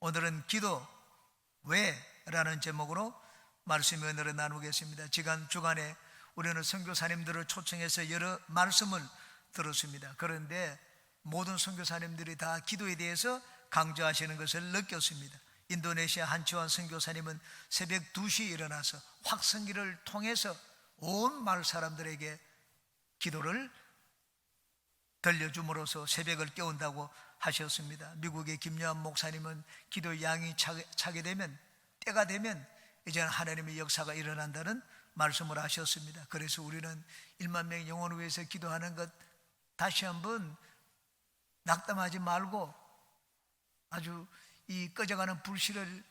오늘은 기도 왜?라는 제목으로 말씀의 은혜를 나누겠습니다. 주간에 우리는 선교사님들을 초청해서 여러 말씀을 들었습니다. 그런데 모든 선교사님들이 다 기도에 대해서 강조하시는 것을 느꼈습니다. 인도네시아 한치환 선교사님은 새벽 2시에 일어나서 확성기를 통해서 온 마을 사람들에게 기도를 들려줌으로써 새벽을 깨운다고 하셨습니다. 미국의 김여한 목사님은 기도 양이 차게 되면, 때가 되면 이제는 하나님의 역사가 일어난다는 말씀을 하셨습니다. 그래서 우리는 1만 명 영혼을 위해서 기도하는 것 다시 한번 낙담하지 말고 아주 이 꺼져가는 불씨를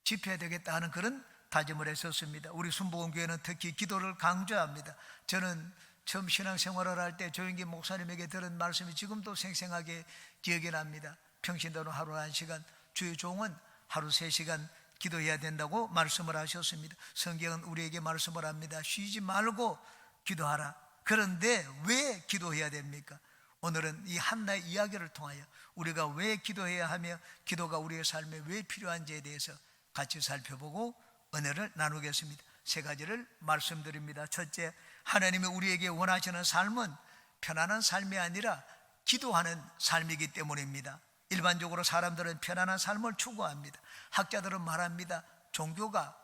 지펴야 되겠다 하는 그런 다짐을 했었습니다. 우리 순복음교회는 특히 기도를 강조합니다. 저는 처음 신앙생활을 할 때 조영기 목사님에게 들은 말씀이 지금도 생생하게 기억이 납니다. 평신도는 하루 1시간, 주의 종은 하루 3시간 기도해야 된다고 말씀을 하셨습니다. 성경은 우리에게 말씀을 합니다. 쉬지 말고 기도하라. 그런데 왜 기도해야 됩니까? 오늘은 이 한나의 이야기를 통하여 우리가 왜 기도해야 하며 기도가 우리의 삶에 왜 필요한지에 대해서 같이 살펴보고 은혜를 나누겠습니다. 3가지를 말씀드립니다. 첫째, 하나님이 우리에게 원하시는 삶은 편안한 삶이 아니라 기도하는 삶이기 때문입니다. 일반적으로 사람들은 편안한 삶을 추구합니다. 학자들은 말합니다. 종교가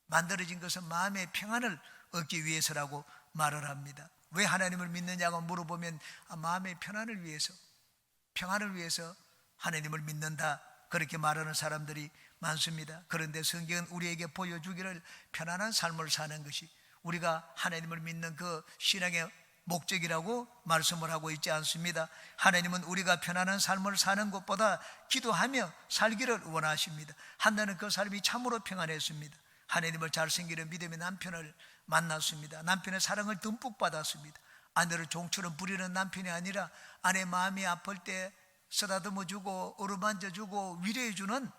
만들어진 것은 마음의 평안을 얻기 위해서라고 말을 합니다. 왜 하나님을 믿느냐고 물어보면 마음의 평안을 위해서 하나님을 믿는다, 그렇게 말하는 사람들이 많습니다. 그런데 성경은 우리에게 보여주기를 편안한 삶을 사는 것이 우리가 하나님을 믿는 그 신앙의 목적이라고 말씀을 하고 있지 않습니다. 하나님은 우리가 편안한 삶을 사는 것보다 기도하며 살기를 원하십니다. 한나는 그 삶이 참으로 평안했습니다. 하나님을 잘생기는 믿음의 남편을 만났습니다. 남편의 사랑을 듬뿍 받았습니다. 아내를 종처럼 부리는 남편이 아니라 아내 마음이 아플 때 쓰다듬어주고 어루만져주고 위로해주는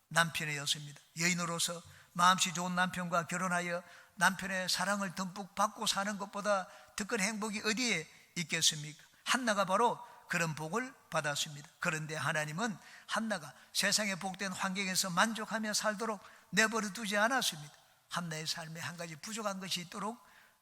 남편이었습니다. 여인으로서 마음씨 좋은 남편과 결혼하여 남편의 사랑을 듬뿍 받고 사는 것보다 더 큰 행복이 어디에 있겠습니까? 한나가 바로 그런 복을 받았습니다. 그런데 하나님은 한나가 세상의 복된 환경에서 만족하며 살도록 내버려 두지 않았습니다. 한나의 삶에 한 가지 부족한 것이 있도록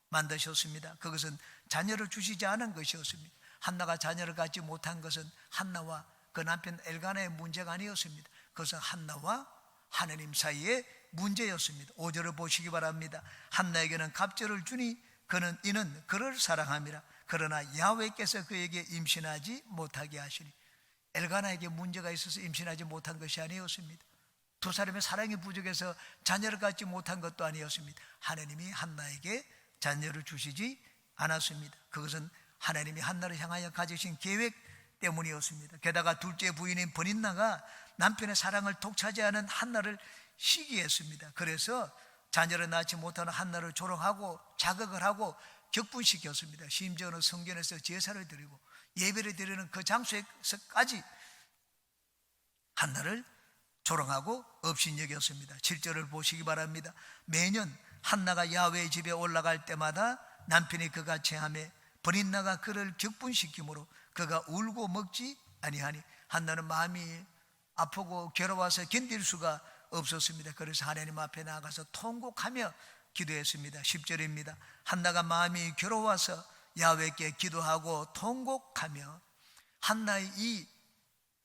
만드셨습니다. 그것은 자녀를 주시지 않은 것이었습니다. 한나가 자녀를 갖지 못한 것은 한나와 그 남편 엘가나의 문제가 아니었습니다. 그것은 한나와 하나님 사이의 문제였습니다. 5절을 보시기 바랍니다. 한나에게는 갑절을 주니 이는 그를 사랑함이라. 그러나 야훼께서 그에게 임신하지 못하게 하시니. 엘가나에게 문제가 있어서 임신하지 못한 것이 아니었습니다. 두 사람의 사랑이 부족해서 자녀를 갖지 못한 것도 아니었습니다. 하나님이 한나에게 자녀를 주시지 않았습니다. 그것은 하나님이 한나를 향하여 가지신 계획 때문이었습니다. 게다가 둘째 부인인 버닌나가 남편의 사랑을 독차지하는 한나를 시기했습니다. 그래서 자녀를 낳지 못하는 한나를 조롱하고 자극을 하고 격분시켰습니다. 심지어는 성전에서 제사를 드리고 예배를 드리는 그 장소에서까지 한나를 조롱하고 업신여겼습니다. 7절을 보시기 바랍니다. 매년 한나가 야훼의 집에 올라갈 때마다 남편이 그가 체함에 버닌나가 그를 격분시키므로 그가 울고 먹지 아니하니. 한나는 마음이 아프고 괴로워서 견딜 수가 없었습니다. 그래서 하나님 앞에 나가서 통곡하며 기도했습니다. 10절입니다. 한나가 마음이 괴로워서 야훼께 기도하고 통곡하며. 한나의 이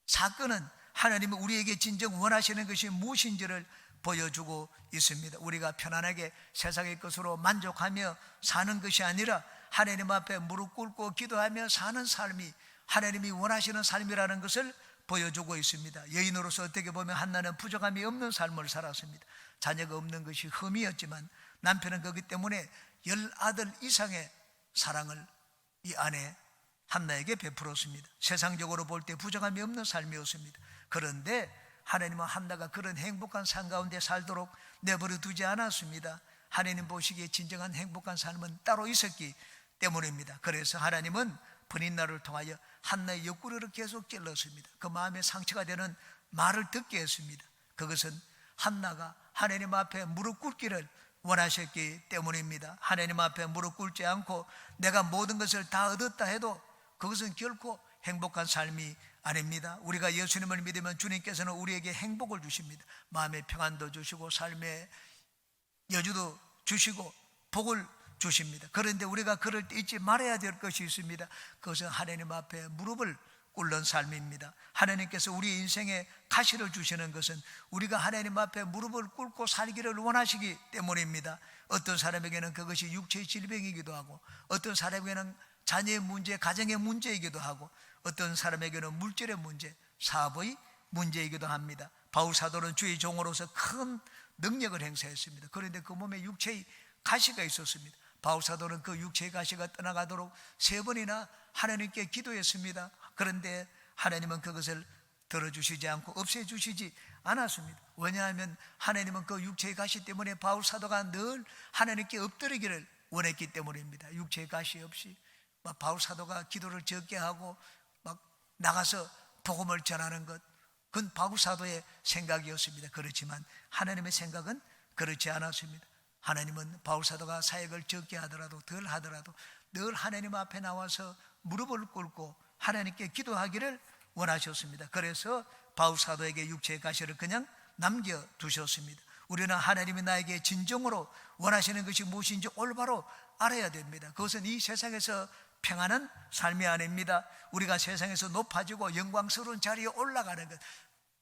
사건은 하나님이 우리에게 진정 원하시는 것이 무엇인지를 보여주고 있습니다. 우리가 편안하게 세상의 것으로 만족하며 사는 것이 아니라 하나님 앞에 무릎 꿇고 기도하며 사는 삶이 하나님이 원하시는 삶이라는 것을 보여주고 있습니다. 여인으로서 어떻게 보면 한나는 부족함이 없는 삶을 살았습니다. 자녀가 없는 것이 흠이었지만 남편은 그렇기 때문에 10아들 이상의 사랑을 이 아내 한나에게 베풀었습니다. 세상적으로 볼 때 부족함이 없는 삶이었습니다. 그런데 하나님은 한나가 그런 행복한 삶 가운데 살도록 내버려 두지 않았습니다. 하나님 보시기에 진정한 행복한 삶은 따로 있었기 때문입니다. 그래서 하나님은 버닌나를 통하여 한나의 옆구리를 계속 찔렀습니다. 그 마음에 상처가 되는 말을 듣게 했습니다. 그것은 한나가 하나님 앞에 무릎 꿇기를 원하셨기 때문입니다. 하나님 앞에 무릎 꿇지 않고 내가 모든 것을 다 얻었다 해도 그것은 결코 행복한 삶이 아닙니다. 우리가 예수님을 믿으면 주님께서는 우리에게 행복을 주십니다. 마음의 평안도 주시고 삶의 여주도 주시고 복을 주십니다. 그런데 우리가 그럴 때 잊지 말아야 될 것이 있습니다. 그것은 하나님 앞에 무릎을 꿇는 삶입니다. 하나님께서 우리 인생에 가시를 주시는 것은 우리가 하나님 앞에 무릎을 꿇고 살기를 원하시기 때문입니다. 어떤 사람에게는 그것이 육체의 질병이기도 하고, 어떤 사람에게는 자녀의 문제, 가정의 문제이기도 하고, 어떤 사람에게는 물질의 문제, 사업의 문제이기도 합니다. 바울 사도는 주의 종으로서 큰 능력을 행사했습니다. 그런데 그 몸에 육체의 가시가 있었습니다. 바울 사도는 그 육체의 가시가 떠나가도록 3번이나 하나님께 기도했습니다. 그런데 하나님은 그것을 들어주시지 않고 없애주시지 않았습니다. 왜냐하면 하나님은 그 육체의 가시 때문에 바울 사도가 늘 하나님께 엎드리기를 원했기 때문입니다. 육체의 가시 없이 바울 사도가 기도를 적게 하고 막 나가서 복음을 전하는 것, 그건 바울 사도의 생각이었습니다. 그렇지만 하나님의 생각은 그렇지 않았습니다. 하나님은 바울 사도가 사역을 적게 하더라도 덜 하더라도 늘 하나님 앞에 나와서 무릎을 꿇고 하나님께 기도하기를 원하셨습니다. 그래서 바울 사도에게 육체의 가시를 그냥 남겨두셨습니다. 우리는 하나님이 나에게 진정으로 원하시는 것이 무엇인지 올바로 알아야 됩니다. 그것은 이 세상에서 평안한 삶이 아닙니다. 우리가 세상에서 높아지고 영광스러운 자리에 올라가는 것,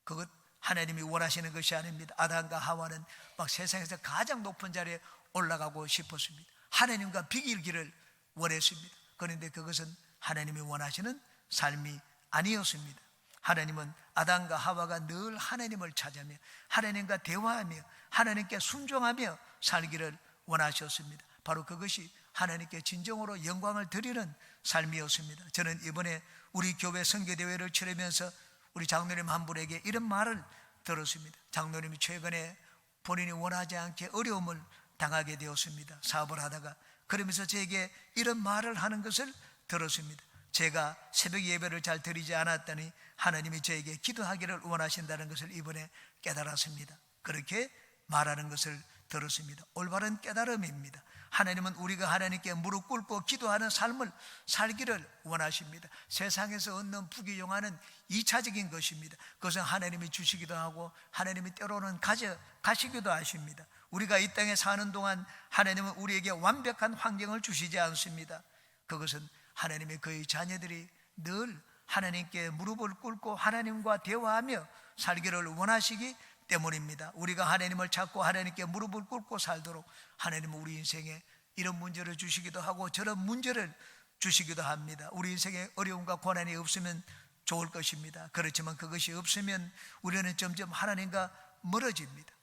그것 하나님이 원하시는 것이 아닙니다. 아담과 하와는 막 세상에서 가장 높은 자리에 올라가고 싶었습니다. 하나님과 비길기를 원했습니다. 그런데 그것은 하나님이 원하시는 삶이 아니었습니다. 하나님은 아담과 하와가 늘 하나님을 찾으며 하나님과 대화하며 하나님께 순종하며 살기를 원하셨습니다. 바로 그것이 하나님께 진정으로 영광을 드리는 삶이었습니다. 저는 이번에 우리 교회 선교대회를 치르면서 우리 장로님 한 분에게 이런 말을 들었습니다. 장로님이 최근에 본인이 원하지 않게 어려움을 당하게 되었습니다. 사업을 하다가. 그러면서 제게 이런 말을 하는 것을 들었습니다. 제가 새벽 예배를 잘 드리지 않았더니 하나님이 저에게 기도하기를 원하신다는 것을 이번에 깨달았습니다. 그렇게 말하는 것을 들었습니다. 올바른 깨달음입니다. 하나님은 우리가 하나님께 무릎 꿇고 기도하는 삶을 살기를 원하십니다. 세상에서 얻는 부귀영화는 2차적인 것입니다. 그것은 하나님이 주시기도 하고 하나님이 때로는 가져가시기도 하십니다. 우리가 이 땅에 사는 동안 하나님은 우리에게 완벽한 환경을 주시지 않습니다. 그것은 하나님의 그의 자녀들이 늘 하나님께 무릎을 꿇고 하나님과 대화하며 살기를 원하시기 때문입니다. 우리가 하나님을 찾고 하나님께 무릎을 꿇고 살도록 하나님은 우리 인생에 이런 문제를 주시기도 하고 저런 문제를 주시기도 합니다. 우리 인생에 어려움과 고난이 없으면 좋을 것입니다. 그렇지만 그것이 없으면 우리는 점점 하나님과 멀어집니다.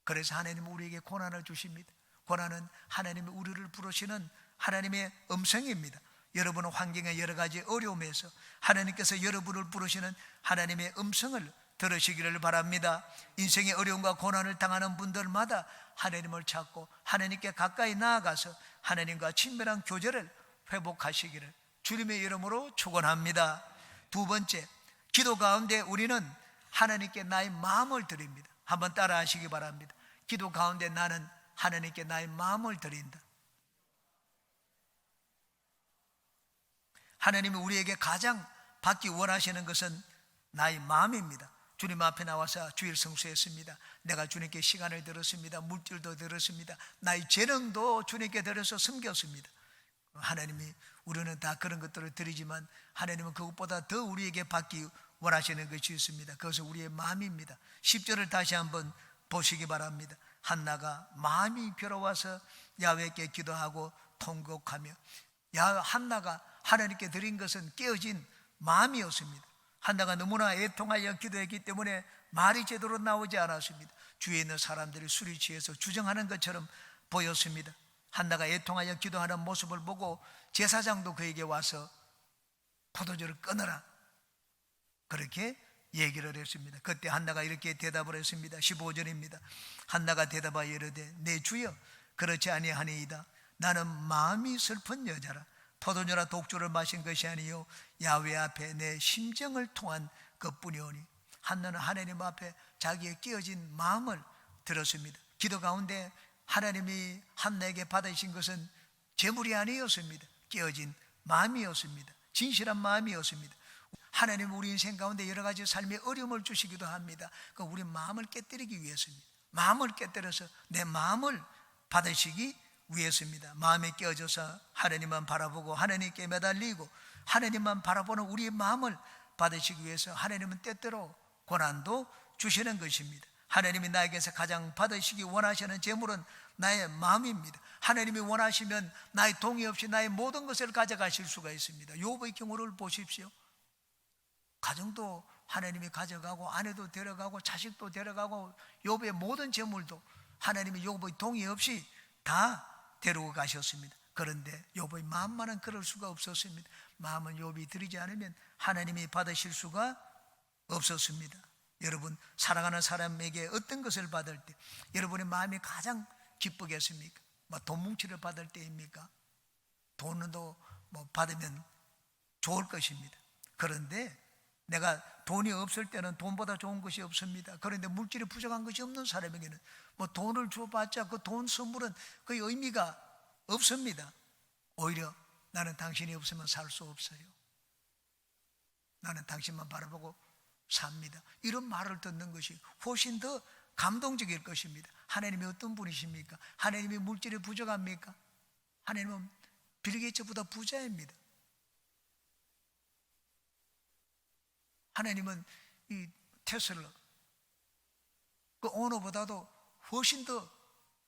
그래서 하나님은 우리에게 고난을 주십니다. 고난은 하나님이 우리를 부르시는 하나님의 음성입니다. 여러분은 환경의 여러 가지 어려움에서 하나님께서 여러분을 부르시는 하나님의 음성을 들으시기를 바랍니다. 인생의 어려움과 고난을 당하는 분들마다 하나님을 찾고 하나님께 가까이 나아가서 하나님과 친밀한 교제를 회복하시기를 주님의 이름으로 축원합니다. 두 번째, 기도 가운데 우리는 하나님께 나의 마음을 드립니다. 한번 따라 하시기 바랍니다. 기도 가운데 나는 하나님께 나의 마음을 드린다. 하나님이 우리에게 가장 받기 원하시는 것은 나의 마음입니다. 주님 앞에 나와서 주일 성수했습니다. 내가 주님께 시간을 들었습니다. 물질도 들었습니다. 나의 재능도 주님께 드려서 섬겼습니다. 하나님이 우리는 다 그런 것들을 드리지만 하나님은 그것보다 더 우리에게 받기 원하시는 것이 있습니다. 그것은 우리의 마음입니다. 10절을 다시 한번 보시기 바랍니다. 한나가 마음이 괴로워서 야훼께 기도하고 통곡하며, 한나가 하나님께 드린 것은 깨어진 마음이었습니다. 한나가 너무나 애통하여 기도했기 때문에 말이 제대로 나오지 않았습니다. 주위에 있는 사람들이 술이 취해서 주정하는 것처럼 보였습니다. 한나가 애통하여 기도하는 모습을 보고 제사장도 그에게 와서 포도주를 끊어라, 그렇게 얘기를 했습니다. 그때 한나가 이렇게 대답을 했습니다. 15절입니다. 한나가 대답하여 이르되 내 주여 그렇지 아니하니이다. 나는 마음이 슬픈 여자라. 포도주나 독주를 마신 것이 아니요 야훼 앞에 내 심정을 통한 것뿐이오니. 한나는 하나님 앞에 자기의 끼어진 마음을 들었습니다. 기도 가운데 하나님이 한나에게 받으신 것은 재물이 아니었습니다. 끼어진 마음이었습니다. 진실한 마음이었습니다. 하나님은 우리 인생 가운데 여러 가지 삶의 어려움을 주시기도 합니다. 그 우리 마음을 깨뜨리기 위해서입니다. 마음을 깨뜨려서 내 마음을 받으시기 위해서입니다. 마음이 깨어져서 하나님만 바라보고 하나님께 매달리고 하나님만 바라보는 우리의 마음을 받으시기 위해서 하나님은 때때로 고난도 주시는 것입니다. 하나님이 나에게서 가장 받으시기 원하시는 재물은 나의 마음입니다. 하나님이 원하시면 나의 동의 없이 나의 모든 것을 가져가실 수가 있습니다. 욥의 경우를 보십시오. 가정도 하나님이 가져가고 아내도 데려가고 자식도 데려가고 욥의 모든 재물도 하나님이 욥의 동의 없이 다 데리고 가셨습니다. 그런데 욥의 마음만은 그럴 수가 없었습니다. 마음은 욥이 드리지 않으면 하나님이 받으실 수가 없었습니다. 여러분, 사랑하는 사람에게 어떤 것을 받을 때 여러분의 마음이 가장 기쁘겠습니까? 돈 뭉치를 받을 때입니까? 돈도 받으면 좋을 것입니다. 그런데 내가 돈이 없을 때는 돈보다 좋은 것이 없습니다. 그런데 물질이 부족한 것이 없는 사람에게는 돈을 줘봤자 그 돈 선물은 그 의미가 없습니다. 오히려 나는 당신이 없으면 살 수 없어요. 나는 당신만 바라보고 삽니다. 이런 말을 듣는 것이 훨씬 더 감동적일 것입니다. 하나님이 어떤 분이십니까? 하나님이 물질이 부족합니까? 하나님은 빌 게이츠보다 부자입니다. 하나님은 이 테슬라 그 오너보다도 훨씬 더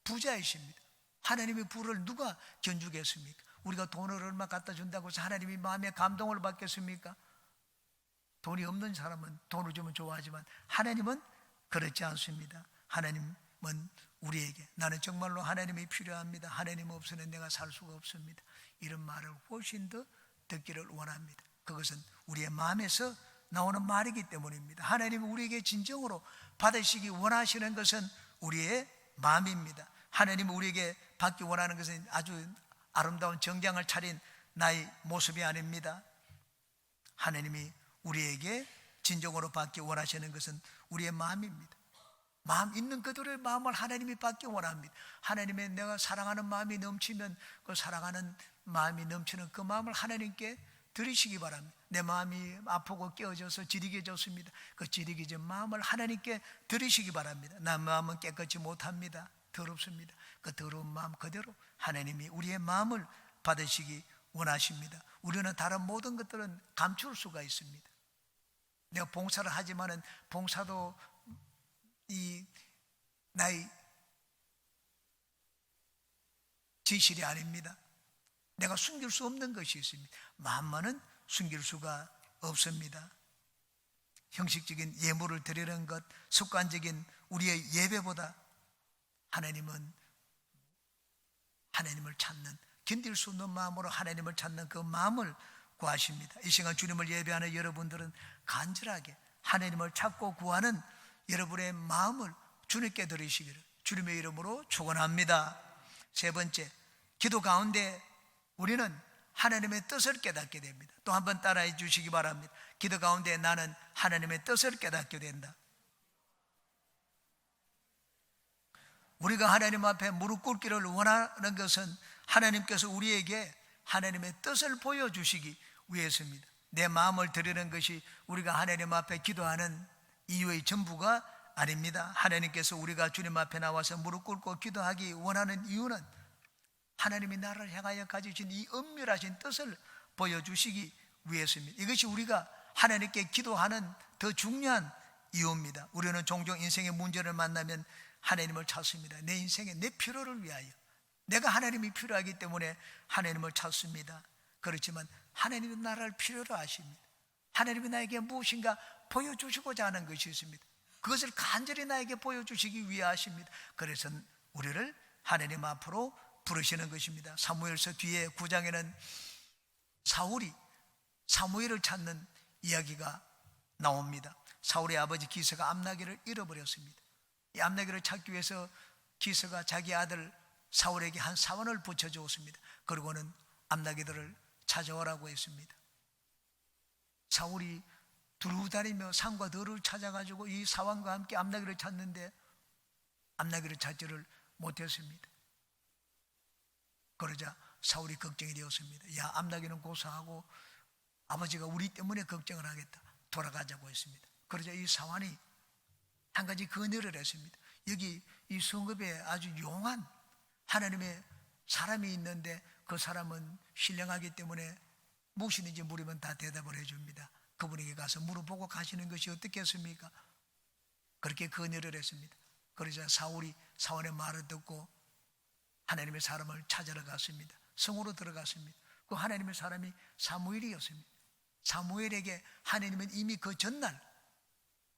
부자이십니다. 하나님의 부를 누가 견주겠습니까? 우리가 돈을 얼마 갖다 준다고 해서 하나님이 마음에 감동을 받겠습니까? 돈이 없는 사람은 돈을 주면 좋아하지만 하나님은 그렇지 않습니다. 하나님은 우리에게 나는 정말로 하나님이 필요합니다. 하나님 없으면 내가 살 수가 없습니다. 이런 말을 훨씬 더 듣기를 원합니다. 그것은 우리의 마음에서 나오는 말이기 때문입니다. 하나님은 우리에게 진정으로 받으시기 원하시는 것은 우리의 마음입니다. 하나님은 우리에게 받기 원하는 것은 아주 아름다운 정장을 차린 나의 모습이 아닙니다. 하나님이 우리에게 진정으로 받기 원하시는 것은 우리의 마음입니다. 마음 있는 그들의 마음을 하나님이 받기 원합니다. 하나님의 내가 사랑하는 마음이 넘치면 그 사랑하는 마음이 넘치는 그 마음을 하나님께 드리시기 바랍니다. 내 마음이 아프고 깨어져서 지리개졌습니다. 그 지리개진 마음을 하나님께 드리시기 바랍니다. 내 마음은 깨끗이 못합니다. 더럽습니다. 그 더러운 마음 그대로 하나님이 우리의 마음을 받으시기 원하십니다. 우리는 다른 모든 것들은 감출 수가 있습니다. 내가 봉사를 하지만은 봉사도 이 나의 진실이 아닙니다. 내가 숨길 수 없는 것이 있습니다. 마음만은 숨길 수가 없습니다. 형식적인 예물을 드리는 것, 습관적인 우리의 예배보다 하나님은 하나님을 찾는, 견딜 수 없는 마음으로 하나님을 찾는 그 마음을 구하십니다. 이 시간 주님을 예배하는 여러분들은 간절하게 하나님을 찾고 구하는 여러분의 마음을 주님께 드리시기를 주님의 이름으로 축원합니다. 세 번째, 기도 가운데 우리는 하나님의 뜻을 깨닫게 됩니다. 또 한 번 따라해 주시기 바랍니다. 기도 가운데 나는 하나님의 뜻을 깨닫게 된다. 우리가 하나님 앞에 무릎 꿇기를 원하는 것은 하나님께서 우리에게 하나님의 뜻을 보여주시기 위해서입니다. 내 마음을 드리는 것이 우리가 하나님 앞에 기도하는 이유의 전부가 아닙니다. 하나님께서 우리가 주님 앞에 나와서 무릎 꿇고 기도하기 원하는 이유는 하나님이 나를 향하여 가지신 이 엄밀하신 뜻을 보여주시기 위해서입니다. 이것이 우리가 하나님께 기도하는 더 중요한 이유입니다. 우리는 종종 인생의 문제를 만나면 하나님을 찾습니다. 내 인생의 내 필요를 위하여 내가 하나님이 필요하기 때문에 하나님을 찾습니다. 그렇지만 하나님이 나를 필요로 하십니다. 하나님이 나에게 무엇인가 보여주시고자 하는 것이 있습니다. 그것을 간절히 나에게 보여주시기 위해 하십니다. 그래서 우리를 하나님 앞으로 부르시는 것입니다. 사무엘서 뒤에 9장에는 사울이 사무엘을 찾는 이야기가 나옵니다. 사울의 아버지 기스가 암나기를 잃어버렸습니다. 이 암나기를 찾기 위해서 기스가 자기 아들 사울에게 한 사원을 붙여주었습니다. 그리고는 암나기들을 찾아오라고 했습니다. 사울이 두루다니며 산과 들을 찾아가지고 이 사원과 함께 암나기를 찾는데 암나기를 찾지를 못했습니다. 그러자 사울이 걱정이 되었습니다. 야, 암나기는 고사하고 아버지가 우리 때문에 걱정을 하겠다. 돌아가자고 했습니다. 그러자 이 사환이 한 가지 건의를 했습니다. 여기 이 성읍에 아주 용한 하나님의 사람이 있는데 그 사람은 신령하기 때문에 무엇이든지 물으면 다 대답을 해줍니다. 그분에게 가서 물어보고 가시는 것이 어떻겠습니까? 그렇게 건의를 했습니다. 그러자 사울이 사울의 말을 듣고 하나님의 사람을 찾으러 갔습니다. 성으로 들어갔습니다. 그 하나님의 사람이 사무엘이었습니다. 사무엘에게 하나님은 이미 그 전날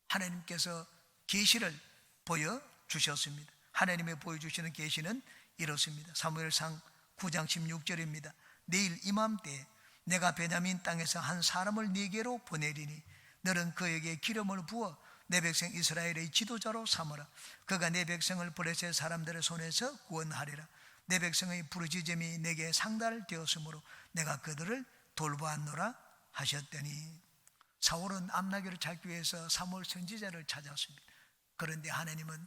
하나님께서 계시를 보여주셨습니다. 하나님의 보여주시는 계시는 이렇습니다. 사무엘상 9장 16절입니다. 내일 이맘때 내가 베냐민 땅에서 한 사람을 네게로 보내리니 너는 그에게 기름을 부어 내 백성 이스라엘의 지도자로 삼으라. 그가 내 백성을 블레셋 사람들의 손에서 구원하리라. 내 백성의 부르짖음이 내게 상달되었으므로 내가 그들을 돌보았노라 하셨더니, 사울은 암나귀를 찾기 위해서 사무엘 선지자를 찾았습니다. 그런데 하나님은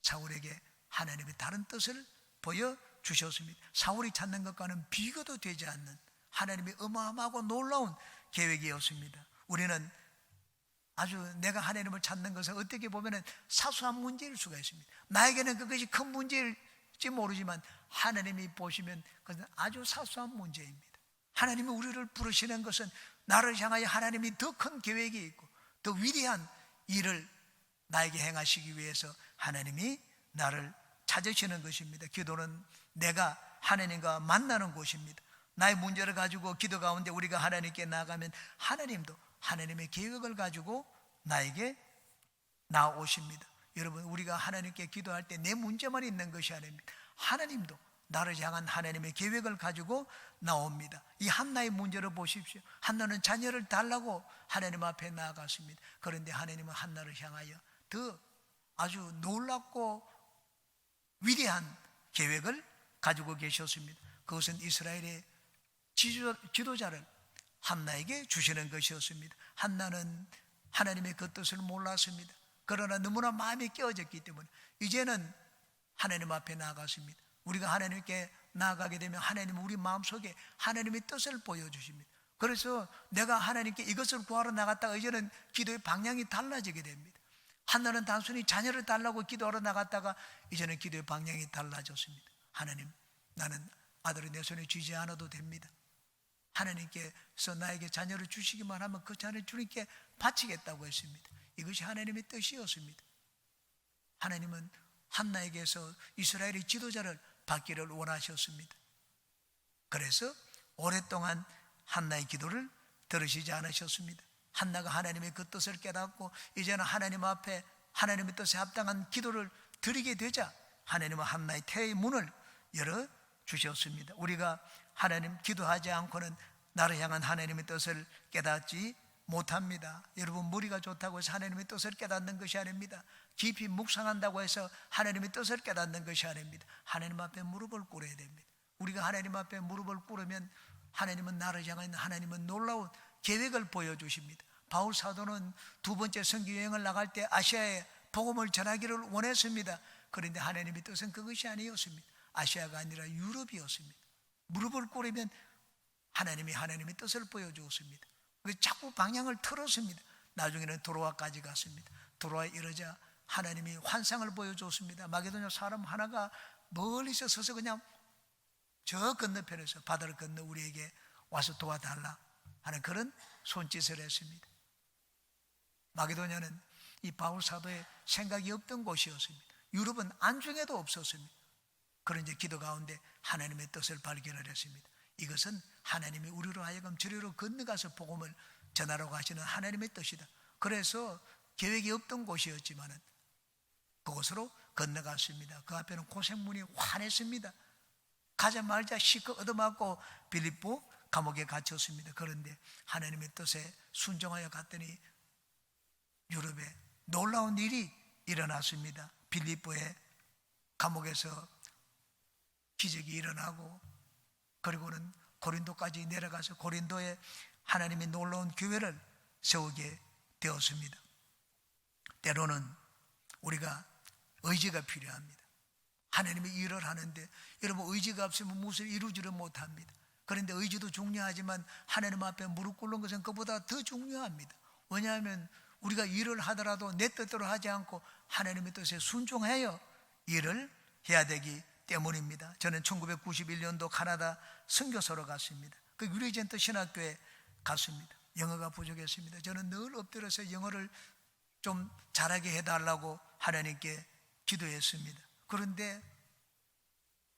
사울에게 하나님의 다른 뜻을 보여주셨습니다. 사울이 찾는 것과는 비교도 되지 않는 하나님의 어마어마하고 놀라운 계획이었습니다. 우리는 아주 내가 하나님을 찾는 것은 어떻게 보면 사소한 문제일 수가 있습니다. 나에게는 그것이 큰 문제일지 모르지만 하나님이 보시면 그것은 아주 사소한 문제입니다. 하나님이 우리를 부르시는 것은 나를 향하여 하나님이 더 큰 계획이 있고 더 위대한 일을 나에게 행하시기 위해서 하나님이 나를 찾으시는 것입니다. 기도는 내가 하나님과 만나는 곳입니다. 나의 문제를 가지고 기도 가운데 우리가 하나님께 나아가면 하나님도 하나님의 계획을 가지고 나에게 나오십니다. 여러분, 우리가 하나님께 기도할 때 내 문제만 있는 것이 아닙니다. 하나님도 나를 향한 하나님의 계획을 가지고 나옵니다. 이 한나의 문제를 보십시오. 한나는 자녀를 달라고 하나님 앞에 나아갔습니다. 그런데 하나님은 한나를 향하여 더 아주 놀랍고 위대한 계획을 가지고 계셨습니다. 그것은 이스라엘의 지도자를 한나에게 주시는 것이었습니다. 한나는 하나님의 그 뜻을 몰랐습니다. 그러나 너무나 마음이 깨어졌기 때문에 이제는 하나님 앞에 나아갔습니다. 우리가 하나님께 나아가게 되면 하나님은 우리 마음속에 하나님의 뜻을 보여주십니다. 그래서 내가 하나님께 이것을 구하러 나갔다가 이제는 기도의 방향이 달라지게 됩니다. 한나는 단순히 자녀를 달라고 기도하러 나갔다가 이제는 기도의 방향이 달라졌습니다. 하나님, 나는 아들을 내 손에 쥐지 않아도 됩니다. 하나님께서 나에게 자녀를 주시기만 하면 그 자녀를 주님께 바치겠다고 했습니다. 이것이 하나님의 뜻이었습니다. 하나님은 한나에게서 이스라엘의 지도자를 받기를 원하셨습니다. 그래서 오랫동안 한나의 기도를 들으시지 않으셨습니다. 한나가 하나님의 그 뜻을 깨닫고 이제는 하나님 앞에 하나님의 뜻에 합당한 기도를 드리게 되자 하나님은 한나의 태의 문을 열어주셨습니다. 우리가 하나님 기도하지 않고는 나를 향한 하나님의 뜻을 깨닫지 못합니다. 여러분, 머리가 좋다고 해서 하나님의 뜻을 깨닫는 것이 아닙니다. 깊이 묵상한다고 해서 하나님의 뜻을 깨닫는 것이 아닙니다. 하나님 앞에 무릎을 꿇어야 됩니다. 우리가 하나님 앞에 무릎을 꿇으면 하나님은 나를 향한 하나님은 놀라운 계획을 보여주십니다. 바울 사도는 두 번째 선교 여행을 나갈 때 아시아에 복음을 전하기를 원했습니다. 그런데 하나님의 뜻은 그것이 아니었습니다. 아시아가 아니라 유럽이었습니다. 무릎을 꿇으면 하나님이 하나님의 뜻을 보여주었습니다. 그래서 자꾸 방향을 틀었습니다. 나중에는 도로아까지 갔습니다. 도로아에 이르자 하나님이 환상을 보여줬습니다. 마게도냐 사람 하나가 멀리서 서서 그냥 저 건너편에서 바다를 건너 우리에게 와서 도와달라 하는 그런 손짓을 했습니다. 마게도냐는 이 바울 사도의 생각이 없던 곳이었습니다. 유럽은 안중에도 없었습니다. 그런 이제 기도 가운데 하나님의 뜻을 발견을 했습니다. 이것은 하나님이 우리로 하여금 저리로 건너가서 복음을 전하라고 하시는 하나님의 뜻이다. 그래서 계획이 없던 곳이었지만은 그곳으로 건너갔습니다. 그 앞에는 고생문이 환했습니다. 가자마자 실컷 얻어맞고 빌립보 감옥에 갇혔습니다. 그런데 하나님의 뜻에 순종하여 갔더니 유럽에 놀라운 일이 일어났습니다. 빌립보의 감옥에서 기적이 일어나고 그리고는 고린도까지 내려가서 고린도에 하나님의 놀라운 교회를 세우게 되었습니다. 때로는 우리가 의지가 필요합니다. 하나님의 일을 하는데 여러분 의지가 없으면 무엇을 이루지를 못합니다. 그런데 의지도 중요하지만 하나님 앞에 무릎 꿇는 것은 그보다 더 중요합니다. 왜냐하면 우리가 일을 하더라도 내 뜻대로 하지 않고 하나님의 뜻에 순종하여 일을 해야 되기 때문입니다. 저는 1991년도 카나다 선교사로 갔습니다. 그 유리젠트 신학교에 갔습니다. 영어가 부족했습니다. 저는 늘 엎드려서 영어를 좀 잘하게 해달라고 하나님께 기도했습니다. 그런데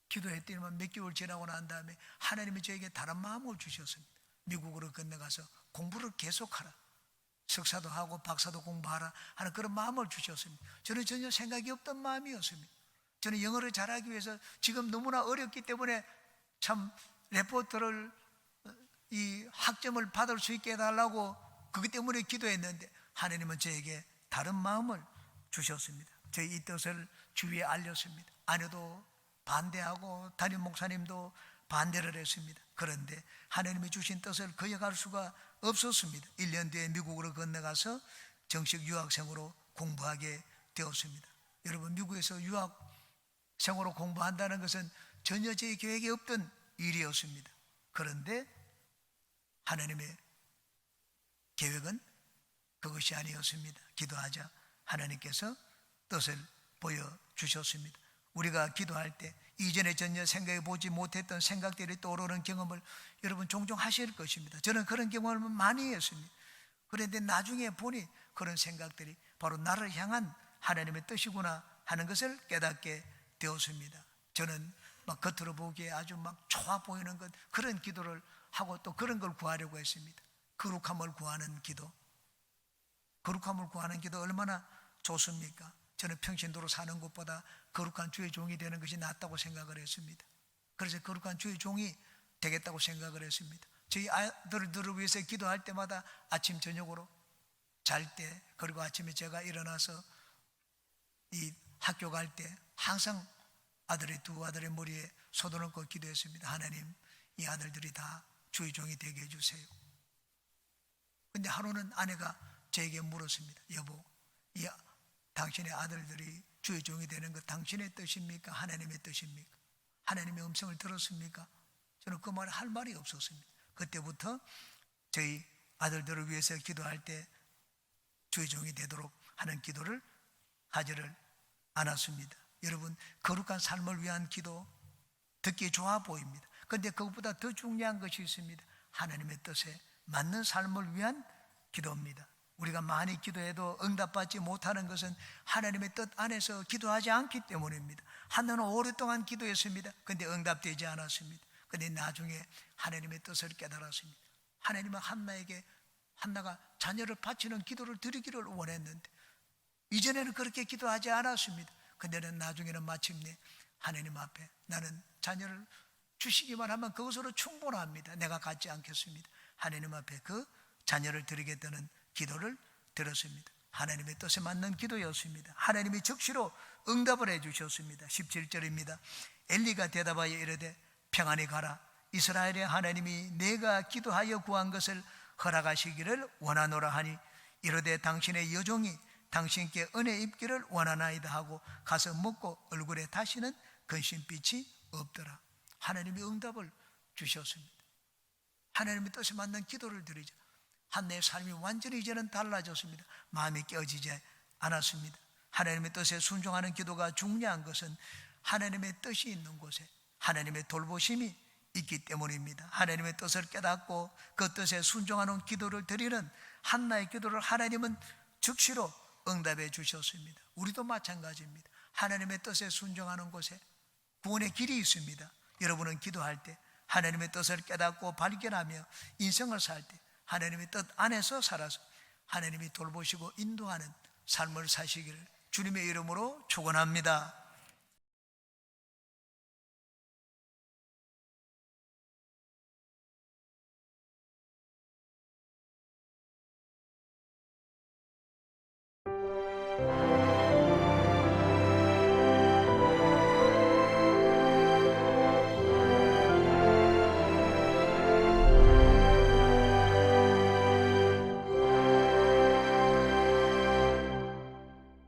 기도했더니만 몇 개월 지나고 난 다음에 하나님이 저에게 다른 마음을 주셨습니다. 미국으로 건너가서 공부를 계속하라, 석사도 하고 박사도 공부하라 하는 그런 마음을 주셨습니다. 저는 전혀 생각이 없던 마음이었습니다. 저는 영어를 잘하기 위해서 지금 너무나 어렵기 때문에 참 레포트를 이 학점을 받을 수 있게 해달라고 그것 때문에 기도했는데 하나님은 저에게 다른 마음을 주셨습니다. 저희 이 뜻을 주위에 알렸습니다. 아내도 반대하고 담임 목사님도 반대를 했습니다. 그런데 하나님이 주신 뜻을 거역할 수가 없었습니다. 1년 뒤에 미국으로 건너가서 정식 유학생으로 공부하게 되었습니다. 여러분, 미국에서 유학생으로 공부한다는 것은 전혀 제 계획에 없던 일이었습니다. 그런데 하나님의 계획은 그것이 아니었습니다. 기도하자 하나님께서 뜻을 보여주셨습니다. 우리가 기도할 때 이전에 전혀 생각해 보지 못했던 생각들이 떠오르는 경험을 여러분 종종 하실 것입니다. 저는 그런 경험을 많이 했습니다. 그런데 나중에 보니 그런 생각들이 바로 나를 향한 하나님의 뜻이구나 하는 것을 깨닫게 되었습니다. 저는 막 겉으로 보기에 아주 막 좋아 보이는 것, 그런 기도를 하고 또 그런 걸 구하려고 했습니다. 거룩함을 구하는 기도. 거룩함을 구하는 기도 얼마나 좋습니까? 저는 평신도로 사는 것보다 거룩한 주의 종이 되는 것이 낫다고 생각을 했습니다. 그래서 거룩한 주의 종이 되겠다고 생각을 했습니다. 저희 아들들을 위해서 기도할 때마다 아침 저녁으로 잘 때, 그리고 아침에 제가 일어나서 이 학교 갈 때 항상 두 아들의 머리에 손을 얹고 기도했습니다. 하나님, 이 아들들이 다 주의 종이 되게 해주세요. 근데 하루는 아내가 저에게 물었습니다. 여보, 당신의 아들들이 주의 종이 되는 것 당신의 뜻입니까? 하나님의 뜻입니까? 하나님의 음성을 들었습니까? 저는 그 말에 할 말이 없었습니다. 그때부터 저희 아들들을 위해서 기도할 때 주의 종이 되도록 하는 기도를 하지를 않았습니다. 여러분, 거룩한 삶을 위한 기도 듣기 좋아 보입니다. 그런데 그것보다 더 중요한 것이 있습니다. 하나님의 뜻에 맞는 삶을 위한 기도입니다. 우리가 많이 기도해도 응답받지 못하는 것은 하나님의 뜻 안에서 기도하지 않기 때문입니다. 한나는 오랫동안 기도했습니다. 그런데 응답되지 않았습니다. 그런데 나중에 하나님의 뜻을 깨달았습니다. 하나님은 한나가 자녀를 바치는 기도를 드리기를 원했는데 이전에는 그렇게 기도하지 않았습니다. 그런데 나중에는 마침내 하나님 앞에 나는 자녀를 주시기만 하면 그것으로 충분합니다. 내가 갖지 않겠습니다. 하나님 앞에 그 자녀를 드리겠다는 기도를 들었습니다. 하나님의 뜻에 맞는 기도였습니다. 하나님이 즉시로 응답을 해주셨습니다. 17절입니다. 엘리가 대답하여 이르되 평안히 가라. 이스라엘의 하나님이 내가 기도하여 구한 것을 허락하시기를 원하노라 하니 이르되 당신의 여종이 당신께 은혜 입기를 원하나이다 하고 가서 먹고 얼굴에 다시는 근심빛이 없더라. 하나님이 응답을 주셨습니다. 하나님의 뜻에 맞는 기도를 드리자 한나의 삶이 완전히 이제는 달라졌습니다. 마음이 깨어지지 않았습니다. 하나님의 뜻에 순종하는 기도가 중요한 것은 하나님의 뜻이 있는 곳에 하나님의 돌보심이 있기 때문입니다. 하나님의 뜻을 깨닫고 그 뜻에 순종하는 기도를 드리는 한나의 기도를 하나님은 즉시로 응답해 주셨습니다. 우리도 마찬가지입니다. 하나님의 뜻에 순종하는 곳에 구원의 길이 있습니다. 여러분은 기도할 때 하나님의 뜻을 깨닫고 발견하며 인생을 살 때 하나님의 뜻 안에서 살아서 하나님이 돌보시고 인도하는 삶을 사시기를 주님의 이름으로 축원합니다.